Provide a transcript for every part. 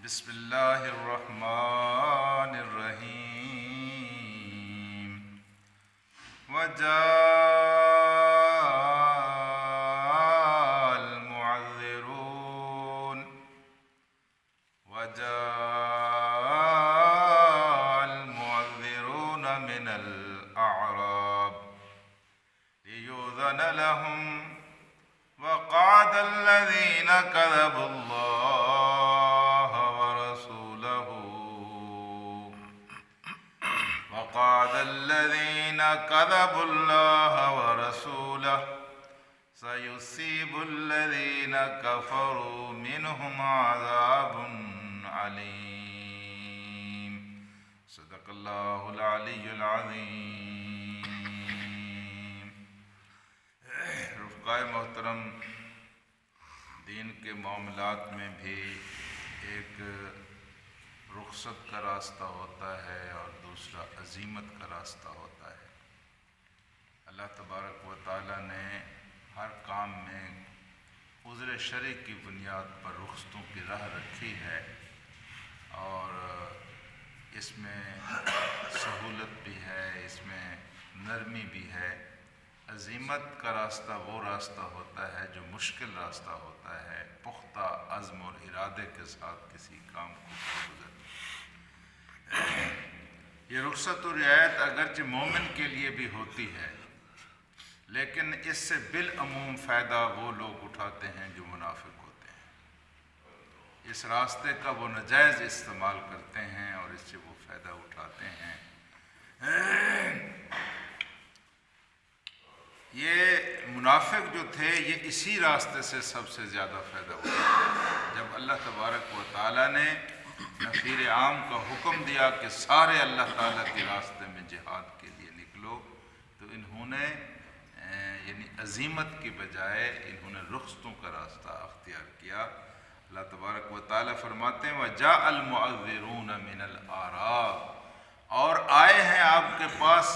بسم اللہ الرحمن الرحیم وجاء المعذرون من الأعراب ليؤذن لهم وقعد الذين كذبوا الله ورسوله سيصيب الذين كفروا منهم عذاب عليم صدق اللہ العلی العظیم۔ رفقائے محترم، دین کے معاملات میں بھی ایک رخصت کا راستہ ہوتا ہے اور دوسرا عزیمت کا راستہ ہوتا ہے۔ اللہ تبارک و تعالیٰ نے ہر کام میں عذر شرعی کی بنیاد پر رخصتوں کی راہ رکھی ہے، اور اس میں سہولت بھی ہے، اس میں نرمی بھی ہے۔ عزیمت کا راستہ وہ راستہ ہوتا ہے جو مشکل راستہ ہوتا ہے، پختہ عزم اور ارادے کے ساتھ کسی کام کو گزرنا۔ یہ رخصت و رعایت اگرچہ مومن کے لیے بھی ہوتی ہے، لیکن اس سے بالعموم فائدہ وہ لوگ اٹھاتے ہیں جو منافق ہوتے ہیں۔ اس راستے کا وہ ناجائز استعمال کرتے ہیں اور اس سے وہ فائدہ اٹھاتے ہیں۔ یہ منافق جو تھے یہ اسی راستے سے سب سے زیادہ فائدہ اٹھاتے ہیں۔ جب اللہ تبارک و تعالیٰ نے نفیر عام کا حکم دیا کہ سارے اللہ تعالیٰ کے راستے میں جہاد کے لیے نکلو، تو انہوں نے یعنی عزیمت کی بجائے انہوں نے رخصتوں کا راستہ اختیار کیا۔ اللہ تبارک و تعالیٰ فرماتے ہیں وَجَاءَ الْمُعَذِّرُونَ مِنَ الْأَعْرَابِ، اور آئے ہیں آپ کے پاس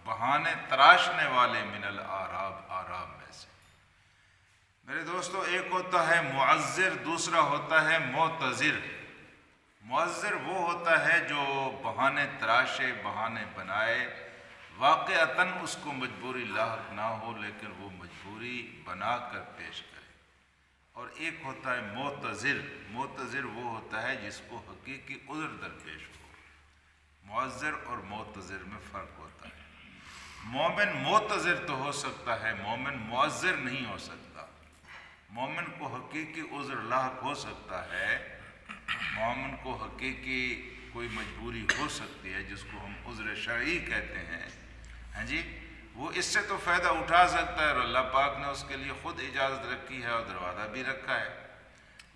بہانے تراشنے والے من الأعراب، اعراب میں سے۔ میرے دوستو، ایک ہوتا ہے معذر، دوسرا ہوتا ہے معتذر۔ معذر وہ ہوتا ہے جو بہانے تراشے، بہانے بنائے، واقعتاً اس کو مجبوری لاحق نہ ہو لیکن وہ مجبوری بنا کر پیش کرے۔ اور ایک ہوتا ہے معتذر۔ معتذر وہ ہوتا ہے جس کو حقیقی عذر درپیش ہو۔ معذر اور معتذر میں فرق ہوتا ہے۔ مومن معتذر تو ہو سکتا ہے، مومن معذر نہیں ہو سکتا۔ مومن کو حقیقی عذر لاحق ہو سکتا ہے، مومن کو حقیقی کوئی مجبوری ہو سکتی ہے جس کو ہم عذر شرعی کہتے ہیں، ہاں جی، وہ اس سے تو فائدہ اٹھا سکتا ہے، اور اللہ پاک نے اس کے لیے خود اجازت رکھی ہے اور دروازہ بھی رکھا ہے۔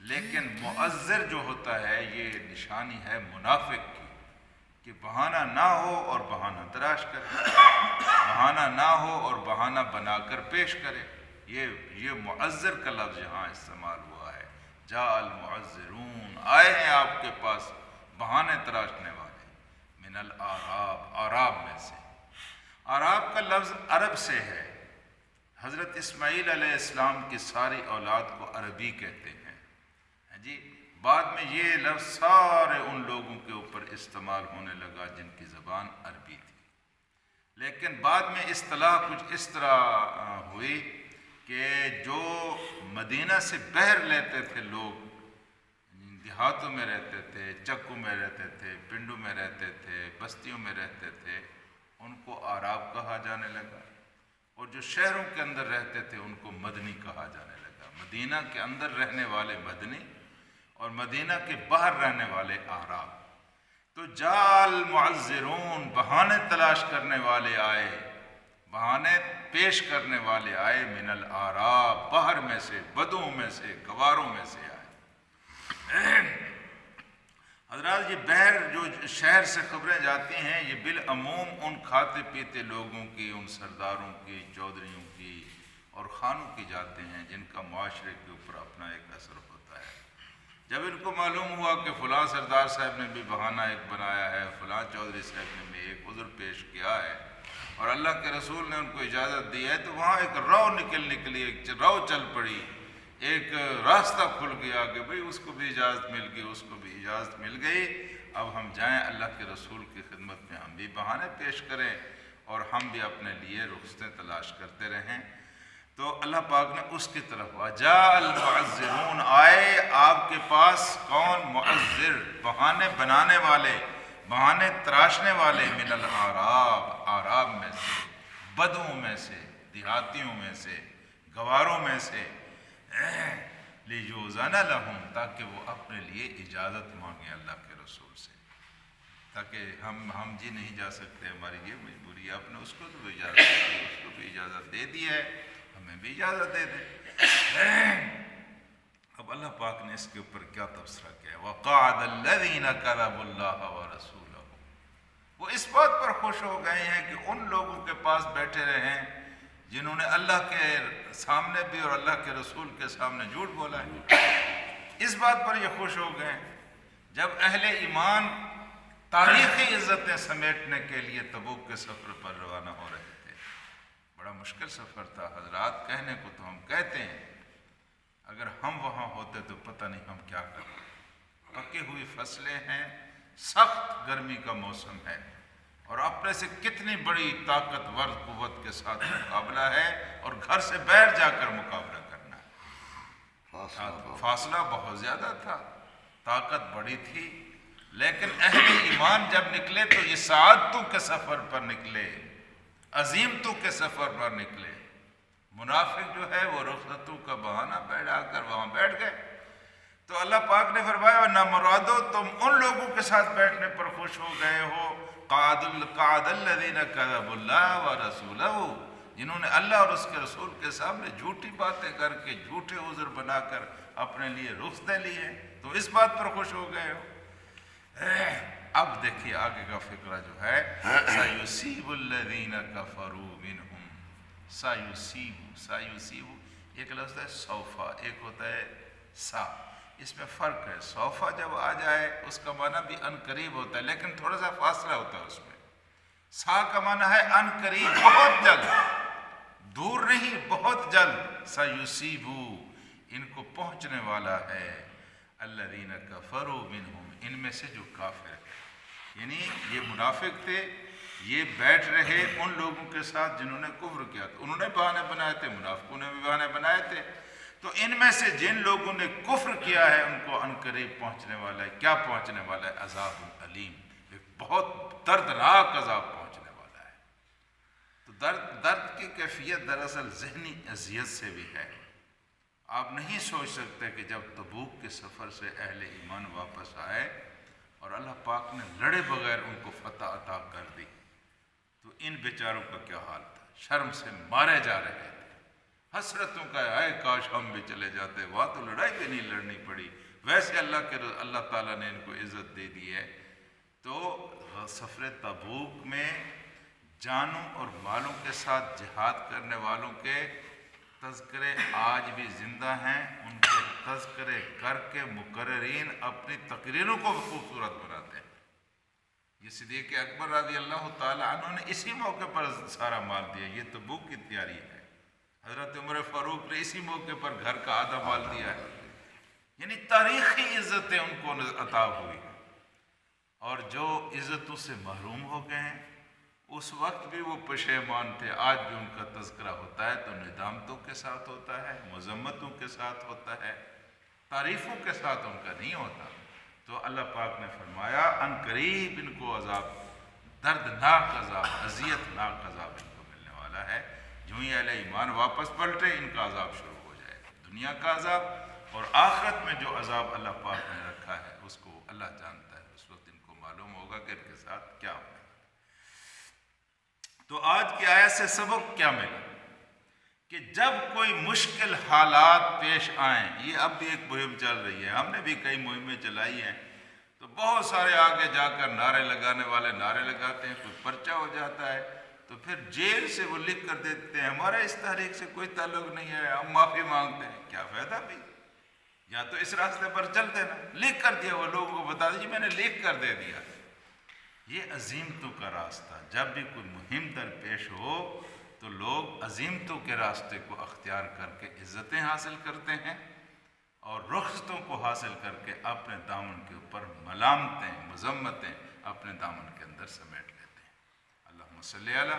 لیکن معذر جو ہوتا ہے یہ نشانی ہے منافق کی، کہ بہانہ نہ ہو اور بہانہ تراش کرے، بہانہ نہ ہو اور بہانہ بنا کر پیش کرے۔ یہ معذر کا لفظ یہاں استعمال ہوا ہے۔ جاء المعذرون، آئے ہیں آپ کے پاس بہانے تراشنے والے، من الأعراب، اعراب میں سے۔ اعراب کا لفظ عرب سے ہے۔ حضرت اسماعیل علیہ السلام کی ساری اولاد کو عربی کہتے ہیں، ہاں جی۔ بعد میں یہ لفظ سارے ان لوگوں کے اوپر استعمال ہونے لگا جن کی زبان عربی تھی، لیکن بعد میں اصطلاح کچھ اس طرح ہوئی کہ جو مدینہ سے بہر لیتے تھے لوگ، دیہاتوں میں رہتے تھے، چکوں میں رہتے تھے، پنڈوں میں رہتے تھے، بستیوں میں رہتے تھے، ان کو اعراب کہا جانے لگا، اور جو شہروں کے اندر رہتے تھے ان کو مدنی کہا جانے لگا۔ مدینہ کے اندر رہنے والے مدنی اور مدینہ کے باہر رہنے والے اعراب۔ تو جاء المعذرون، بہانے تلاش کرنے والے آئے، بہانے پیش کرنے والے آئے، من الاعراب، باہر میں سے، بدوؤں میں سے، گواروں میں سے آئے۔ حضرات، یہ بہر جو شہر سے خبریں جاتی ہیں یہ بالعموم ان کھاتے پیتے لوگوں کی، ان سرداروں کی، چودھریوں کی اور خانوں کی جاتے ہیں جن کا معاشرے کے اوپر اپنا ایک اثر ہوتا ہے۔ جب ان کو معلوم ہوا کہ فلاں سردار صاحب نے بھی بہانہ ایک بنایا ہے، فلاں چودھری صاحب نے بھی ایک عذر پیش کیا ہے، اور اللہ کے رسول نے ان کو اجازت دی ہے، تو وہاں ایک رو نکلی، ایک رو چل پڑی، ایک راستہ کھل گیا کہ بھئی اس کو بھی اجازت مل گئی، اس کو بھی اجازت مل گئی، اب ہم جائیں اللہ کے رسول کی خدمت میں، ہم بھی بہانے پیش کریں اور ہم بھی اپنے لیے رخصتیں تلاش کرتے رہیں۔ تو اللہ پاک نے اس کی طرف وجاء المعذرون، آئے آپ کے پاس کون؟ معذر، بہانے بنانے والے، بہانے تراشنے والے، من الاعراب، اعراب میں سے، بدوؤں میں سے، دیہاتیوں میں سے، گواروں میں سے، لیجوزن لہم، تاکہ وہ اپنے لیے اجازت مانگیں اللہ کے رسول سے، تاکہ ہم جی نہیں جا سکتے، ہماری یہ مجبوری ہے، آپ نے اس کو تو اجازت دی، اس کو بھی اجازت دے دی ہے، ہمیں بھی اجازت دے دیں۔ اب اللہ پاک نے اس کے اوپر کیا تبصرہ کیا؟ وقعد الذین کذبوا اللہ ورسولہ، وہ اس بات پر خوش ہو گئے ہیں کہ ان لوگوں کے پاس بیٹھے رہیں جنہوں نے اللہ کے سامنے بھی اور اللہ کے رسول کے سامنے جھوٹ بولا ہے، اس بات پر یہ خوش ہو گئے جب اہل ایمان تاریخی عزتیں سمیٹنے کے لیے تبوک کے سفر پر روانہ ہو رہے تھے۔ بڑا مشکل سفر تھا حضرات، کہنے کو تو ہم کہتے ہیں، اگر ہم وہاں ہوتے تو پتہ نہیں ہم کیا کرتے۔ پکی ہوئی فصلیں ہیں، سخت گرمی کا موسم ہے، اور اپنے سے کتنی بڑی طاقتور قوت کے ساتھ مقابلہ ہے، اور گھر سے باہر جا کر مقابلہ کرنا ہے۔ فاصلہ بہت زیادہ تھا، طاقت بڑی تھی، لیکن اہل ایمان جب نکلے تو یہ سعادتوں کے سفر پر نکلے، عظیمتوں کے سفر پر نکلے۔ منافق جو ہے وہ رخصتوں کا بہانہ بیٹھا کر وہاں بیٹھ گئے۔ تو اللہ پاک نے فرمایا نہ مرادو، تم ان لوگوں کے ساتھ بیٹھنے پر خوش ہو گئے ہو، قعد الذین کذبوا اللہ ورسولہ، جنہوں نے اللہ اور اس کے رسول کے سامنے جھوٹی باتیں کر کے، جھوٹے عذر بنا کر اپنے لیے رخصتیں لی ہیں، تو اس بات پر خوش ہو گئے ہو۔ اب دیکھیے آگے کا فقرہ جو ہے، سَيُصِيبُ الَّذِينَ كَفَرُوا مِنْهُمْ، سَيُصِيبُ ایک لفظ ہے سوفا، ایک ہوتا ہے سا، اس میں فرق ہے۔ سوفا جب آ جائے اس کا معنی بھی ان قریب ہوتا ہے، لیکن تھوڑا سا فاصلہ ہوتا ہے اس میں۔ سا کا معنی ہے ان قریب، بہت جلد، دور نہیں، بہت جلد۔ سَيُصِيبُ، ان کو پہنچنے والا ہے، الذین کفروا منہم، ان میں سے جو کافر ہیں، یعنی یہ منافق تھے، یہ بیٹھ رہے ان لوگوں کے ساتھ جنہوں نے کفر کیا تھا، انہوں نے بہانے بنائے تھے، منافقوں نے بھی بہانے بنائے تھے، تو ان میں سے جن لوگوں نے کفر کیا ہے ان کو عنقریب پہنچنے والا ہے۔ کیا پہنچنے والا ہے؟ عذاب علیم، ایک بہت دردناک عذاب پہنچنے والا ہے۔ تو درد کی کیفیت دراصل ذہنی اذیت سے بھی ہے۔ آپ نہیں سوچ سکتے کہ جب تبوک کے سفر سے اہل ایمان واپس آئے اور اللہ پاک نے لڑے بغیر ان کو فتح عطا کر دی، تو ان بیچاروں کا کیا حال تھا؟ شرم سے مارے جا رہے تھے، حسرتوں کا اے کاش ہم بھی چلے جاتے، وہاں تو لڑائی بھی نہیں لڑنی پڑی، ویسے اللہ تعالیٰ نے ان کو عزت دے دی ہے۔ تو سفر تبوک میں جانوں اور مالوں کے ساتھ جہاد کرنے والوں کے تذکرے آج بھی زندہ ہیں، ان کے تذکرے کر کے مقررین اپنی تقریروں کو خوبصورت بناتے ہیں۔ یہ صدیق اکبر رضی اللہ تعالیٰ عنہ نے اسی موقع پر سارا مال دیا، یہ تبوک کی تیاری ہے۔ حضرت عمر فاروق نے اسی موقع پر گھر کا آدھا مال دیا ہے، یعنی تاریخی عزتیں ان کو عطا ہوئی، اور جو عزتوں سے محروم ہو گئے ہیں اس وقت بھی وہ پشیمان تھے، آج بھی ان کا تذکرہ ہوتا ہے تو ندامتوں کے ساتھ ہوتا ہے، مذمتوں کے ساتھ ہوتا ہے، تعریفوں کے ساتھ ان کا نہیں ہوتا۔ تو اللہ پاک نے فرمایا ان قریب ان کو عذاب، دردناک عذاب، اذیتناک عذاب ان کو ملنے والا ہے۔ جو ہی اہل ایمان واپس پلٹے ان کا عذاب شروع ہو جائے گا، دنیا کا عذاب، اور آخرت میں جو عذاب اللہ پاک نے رکھا ہے اس کو اللہ جانتا ہے، اس وقت ان کو معلوم ہوگا کہ ان کے ساتھ کیا ہوگا۔ تو آج کی آیت سے سبق کیا ملا؟ کہ جب کوئی مشکل حالات پیش آئیں، یہ اب بھی ایک مہم چل رہی ہے، ہم نے بھی کئی مہمیں چلائی ہیں، تو بہت سارے آگے جا کر نعرے لگانے والے نعرے لگاتے ہیں، کوئی پرچہ ہو جاتا ہے تو پھر جیل سے وہ لکھ کر دیتے ہیں ہمارا اس تحریک سے کوئی تعلق نہیں ہے، ہم معافی مانگتے ہیں۔ کیا فائدہ بھی؟ یا تو اس راستے پر چلتے نا، لکھ کر دیا، وہ لوگوں کو بتا دیجیے میں نے لکھ کر دے دیا۔ یہ عظیمتوں کا راستہ، جب بھی کوئی مہم در پیش ہو تو لوگ عظیمتوں کے راستے کو اختیار کر کے عزتیں حاصل کرتے ہیں، اور رخصتوں کو حاصل کر کے اپنے دامن کے اوپر ملامتیں مذمتیں اپنے دامن کے اندر سمیٹ لیتے ہیں۔ اللہم صلی علی